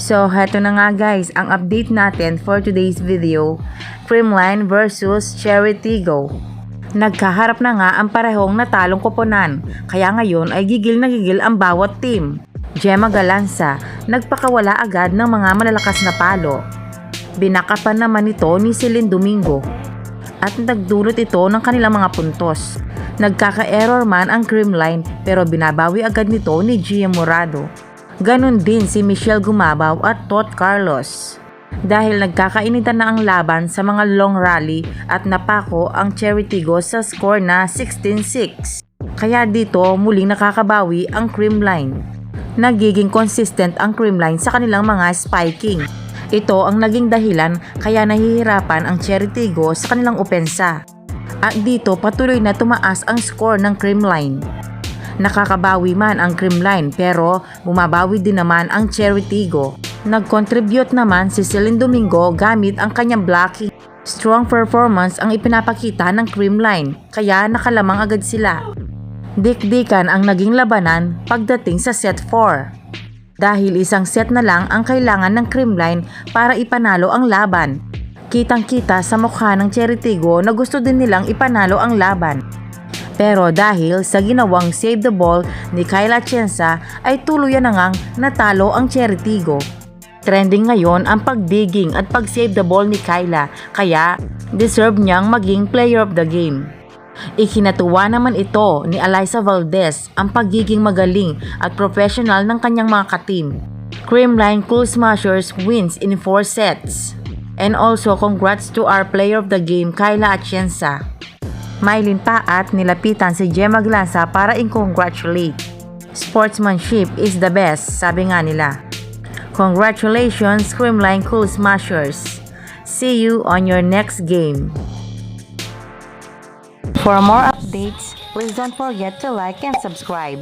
So, heto na nga guys, ang update natin for today's video, Creamline versus Cherry Tigo. Nagkaharap na nga ang parehong natalong koponan, kaya ngayon ay gigil na gigil ang bawat team. Gemma Galanza, nagpakawala agad ng mga malalakas na palo. Binakapan naman ito ni Celine Domingo at nagdulot ito ng kanilang mga puntos. Nagkaka-error man ang Creamline pero binabawi agad nito ni Gia Morado. Ganon din si Michelle Gumabaw at Tot Carlos. Dahil nagkakainitan na ang laban sa mga long rally at napako ang Cherry Tigo sa score na 16-6. Kaya dito muling nakakabawi ang Creamline. Nagiging consistent ang Creamline sa kanilang mga spiking. Ito ang naging dahilan kaya nahihirapan ang Cherry Tigo sa kanilang opensa. At dito patuloy na tumaas ang score ng Creamline. Nakakabawi man ang Creamline pero bumabawi din naman ang Cherry Tigo. Nag-contribute naman si Celine Domingo gamit ang kanyang blocking. Strong performance ang ipinapakita ng Creamline kaya nakalamang agad sila. Dikdikan ang naging labanan pagdating sa set 4. Dahil isang set na lang ang kailangan ng Creamline para ipanalo ang laban. Kitang-kita sa mukha ng Cherry Tigo na gusto din nilang ipanalo ang laban. Pero dahil sa ginawang save the ball ni Kayla Atienza ay tuluyan na ngang natalo ang Cherry Tigo. Trending ngayon ang pagdiging at pag-save the ball ni Kayla kaya deserve niyang maging player of the game. Ikinatuwa naman ito ni Alyssa Valdez ang pagiging magaling at professional ng kanyang mga ka-team. Creamline Cool Smashers wins in 4 sets. And also congrats to our player of the game Kayla Atienza. Maylin pa at nilapitan si Gemma Galanza para i-congratulate. Sportsmanship is the best, sabi nga nila. Congratulations Creamline Cool Smashers. See you on your next game. For more updates, please don't forget to like and subscribe.